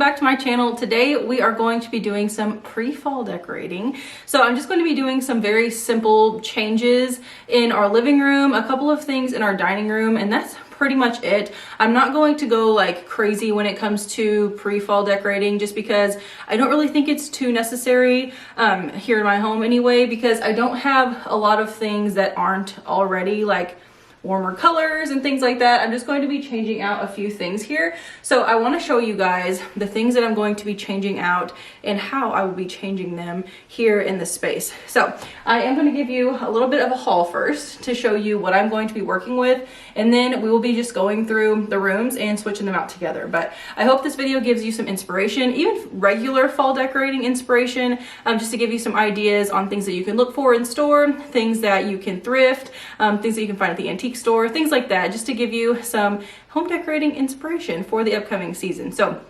back to my channel. Today we are going to be doing some pre-fall decorating. So I'm just going to be doing some very simple changes in our living room, a couple of things in our dining room, and that's pretty much it. I'm not going to go like crazy when it comes to pre-fall decorating, just because I don't really think it's too necessary here in my home anyway, because I don't have a lot of things that aren't already like warmer colors and things like that. I'm just going to be changing out a few things here. So I want to show you guys the things that I'm going to be changing out and how I will be changing them here in this space. So I am going to give you a little bit of a haul first to show you what I'm going to be working with, and then we will be just going through the rooms and switching them out together. But I hope this video gives you some inspiration, even regular fall decorating inspiration, just to give you some ideas on things that you can look for in store, things that you can thrift, things that you can find at the antique store, things like that, just to give you some home decorating inspiration for the upcoming season. So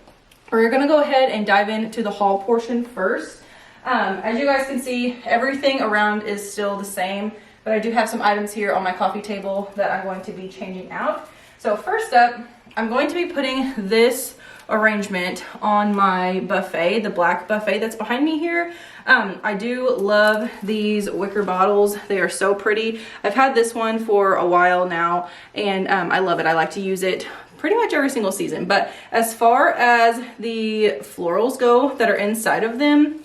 we're gonna go ahead and dive into the haul portion first. As you guys can see, everything around is still the same, but I do have some items here on my coffee table that I'm going to be changing out. So first up, I'm going to be putting this arrangement on my buffet, the black buffet that's behind me here. I do love these wicker bottles. They are so pretty. I've had this one for a while now, and I love it. I like to use it pretty much every single season. But as far as the florals go that are inside of them,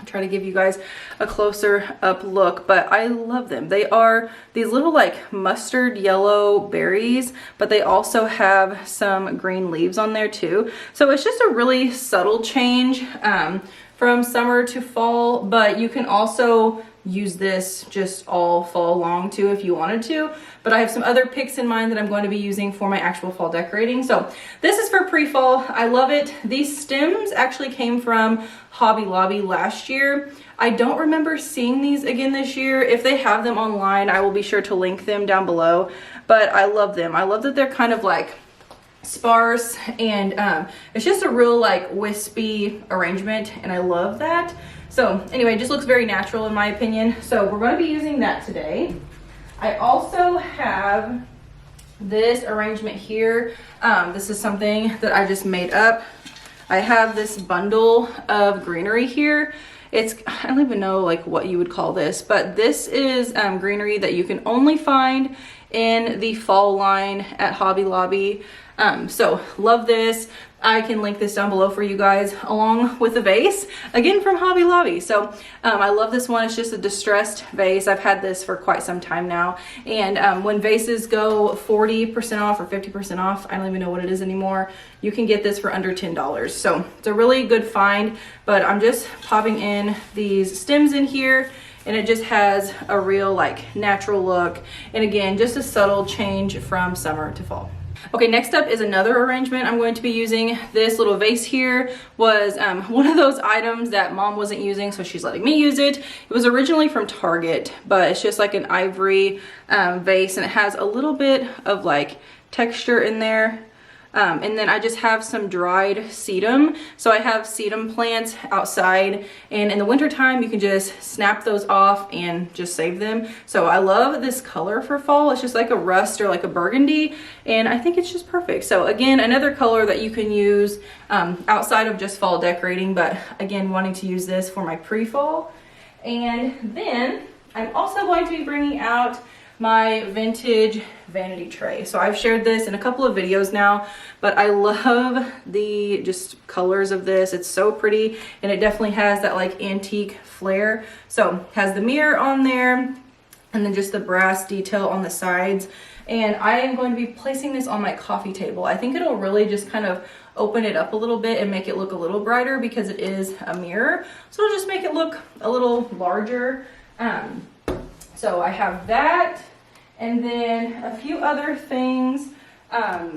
I'll try to give you guys a closer up look, but I love them. They are these little like mustard yellow berries, but they also have some green leaves on there too. So it's just a really subtle change from summer to fall, but you can also use this just all fall long too if you wanted to. But I have some other picks in mind that I'm going to be using for my actual fall decorating. So this is for pre-fall. I love it. These stems actually came from Hobby Lobby last year. I don't remember seeing these again this year. If they have them online, I will be sure to link them down below. But I love them. I love that they're kind of like sparse, and it's just a real like wispy arrangement, and I love that. So anyway, it just looks very natural in my opinion. So we're going to be using that today. I also have this arrangement here. This is something that I just made up. I have this bundle of greenery here. I don't even know like what you would call this, but this is greenery that you can only find in the fall line at Hobby Lobby. So love this. I can link this down below for you guys, along with the vase, again from Hobby Lobby. So I love this one. It's just a distressed vase. I've had this for quite some time now. And when vases go 40% off or 50% off, I don't even know what it is anymore, you can get this for under $10. So it's a really good find, but I'm just popping in these stems in here, and it just has a real like natural look. And again, just a subtle change from summer to fall. Okay, next up is another arrangement I'm going to be using. This little vase here was one of those items that mom wasn't using, so she's letting me use it. It was originally from Target, but it's just like an ivory vase, and it has a little bit of like texture in there. And then I just have some dried sedum. So I have sedum plants outside, and in the winter time you can just snap those off and just save them. So I love this color for fall. It's just like a rust or like a burgundy, and I think it's just perfect. So again, another color that you can use outside of just fall decorating, but again, wanting to use this for my pre-fall. And then I'm also going to be bringing out my vintage vanity tray. So I've shared this in a couple of videos now, but I love the just colors of this. It's so pretty, and it definitely has that like antique flair. So it has the mirror on there, and then just the brass detail on the sides. And I am going to be placing this on my coffee table. I think it'll really just kind of open it up a little bit and make it look a little brighter, because it is a mirror. So it'll just make it look a little larger. So I have that, and then a few other things. I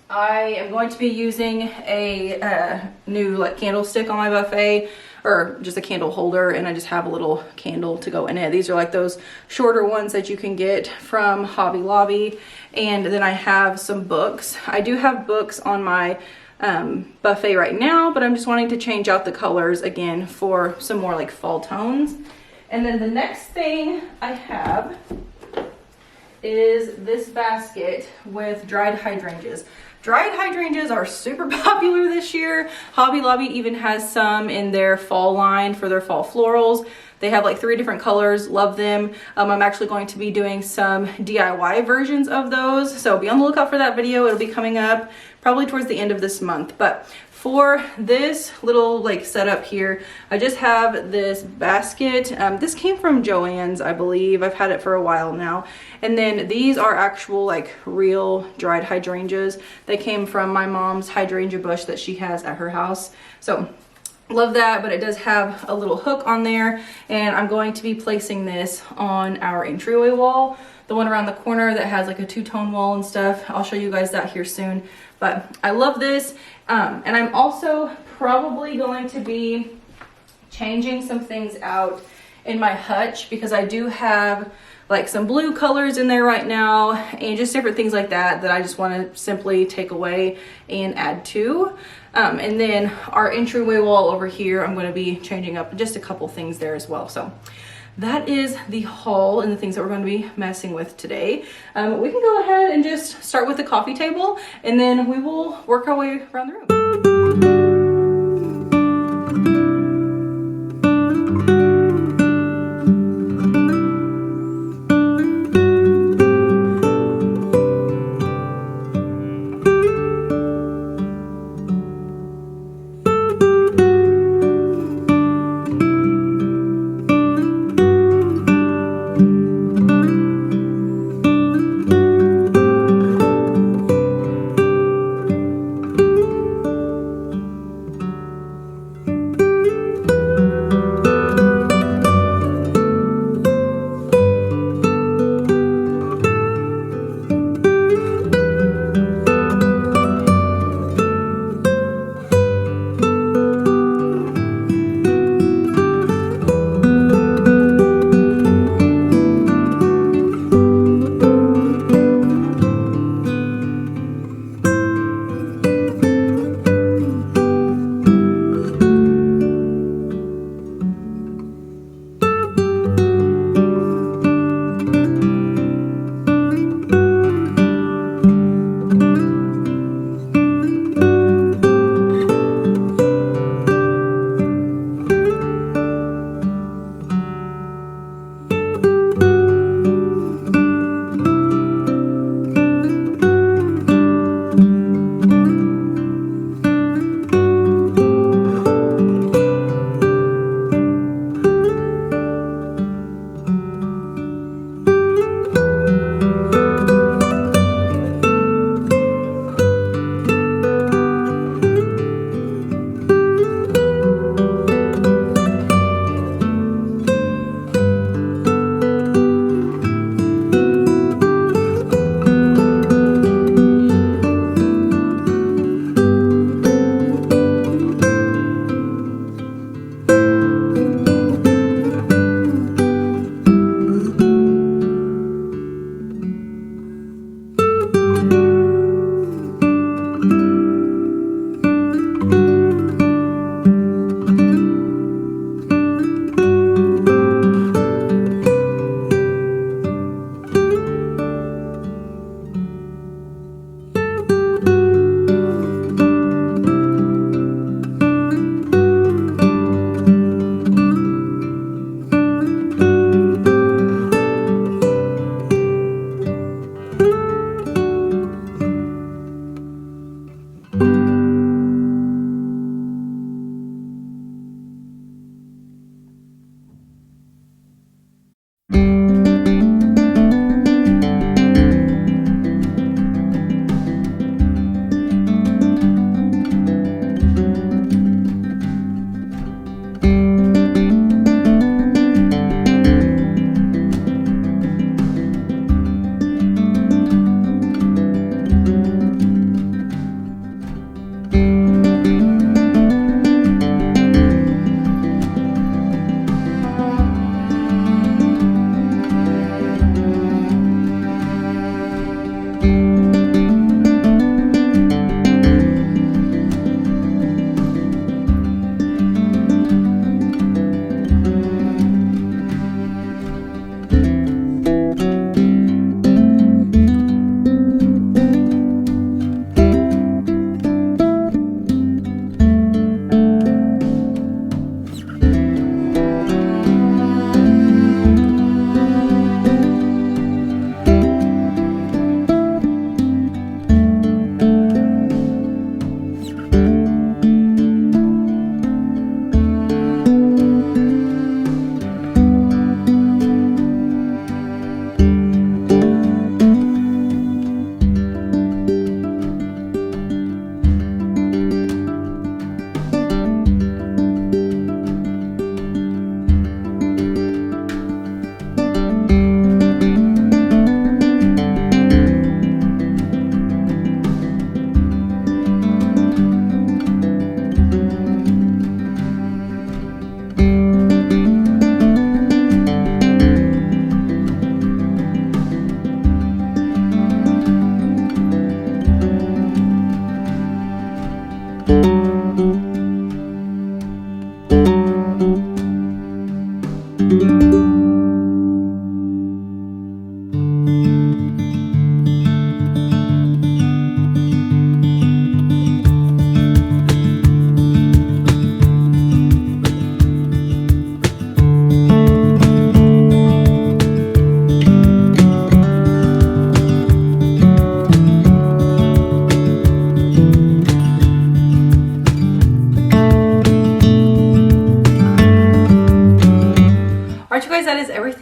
am going to be using a new like candlestick on my buffet, or just a candle holder, and I just have a little candle to go in it. These are like those shorter ones that you can get from Hobby Lobby. And then I have some books. I do have books on my buffet right now, but I'm just wanting to change out the colors again for some more like fall tones. And then the next thing I have is this basket with dried hydrangeas. Dried hydrangeas are super popular this year. Hobby Lobby even has some in their fall line for their fall florals. They have like 3 different colors, love them. I'm actually going to be doing some DIY versions of those, so be on the lookout for that video. It'll be coming up probably towards the end of this month. But for this little like setup here, I just have this basket. This came from Joann's, I believe. I've had it for a while now. And then these are actual like real dried hydrangeas. They came from my mom's hydrangea bush that she has at her house. So love that, but it does have a little hook on there, and I'm going to be placing this on our entryway wall, the one around the corner that has like a 2-tone wall and stuff. I'll show you guys that here soon, but I love this. And I'm also probably going to be changing some things out in my hutch, because I do have like some blue colors in there right now, and just different things like that that I just want to simply take away and add to. And then our entryway wall over here, I'm going to be changing up just a couple things there as well. So that is the haul and the things that we're going to be messing with today. We can go ahead and just start with the coffee table, and then we will work our way around the room.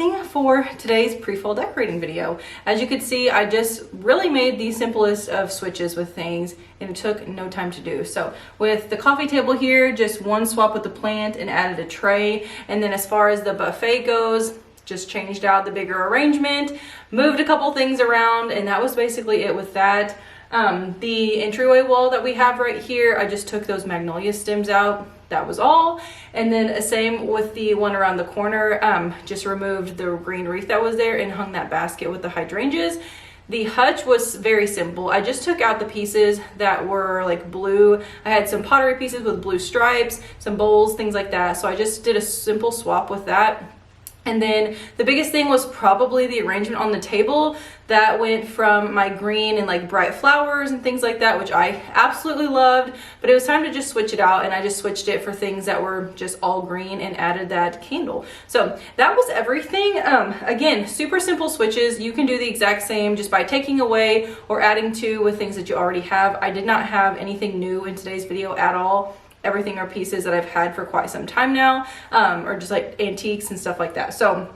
everything for today's pre-fall decorating video. As you can see, I just really made the simplest of switches with things, and it took no time to do. So with the coffee table here, just one swap with the plant and added a tray. And then as far as the buffet goes, just changed out the bigger arrangement, moved a couple things around, and that was basically it with that. The entryway wall that we have right here, I just took those magnolia stems out. That was all. And then same with the one around the corner, just removed the green wreath that was there and hung that basket with the hydrangeas. The hutch was very simple. I just took out the pieces that were like blue. I had some pottery pieces with blue stripes, some bowls, things like that. So I just did a simple swap with that. And then the biggest thing was probably the arrangement on the table. That went from my green and like bright flowers and things like that, which I absolutely loved, but it was time to just switch it out, and I just switched it for things that were just all green and added that candle. So that was everything. Again, super simple switches. You can do the exact same just by taking away or adding to with things that you already have. I did not have anything new in today's video at all. Everything are pieces that I've had for quite some time now, or just like antiques and stuff like that. So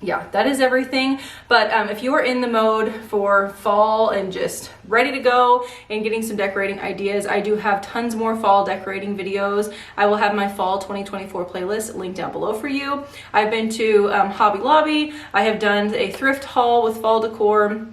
yeah, that is everything. But if you are in the mode for fall and just ready to go and getting some decorating ideas, I do have tons more fall decorating videos. I will have my fall 2024 playlist linked down below for you. I've been to Hobby Lobby. I have done a thrift haul with fall decor.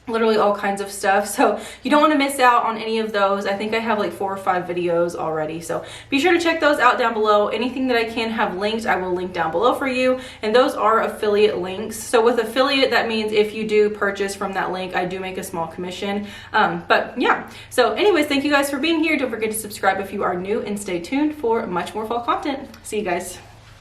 Literally all kinds of stuff, so you don't want to miss out on any of those. I think I have like 4 or 5 videos already, so be sure to check those out down below. Anything that I can have linked, I will link down below for you, and those are affiliate links. So with affiliate, that means if you do purchase from that link, I do make a small commission. But yeah, so anyways, thank you guys for being here. Don't forget to subscribe if you are new, and stay tuned for much more fall content. See you guys.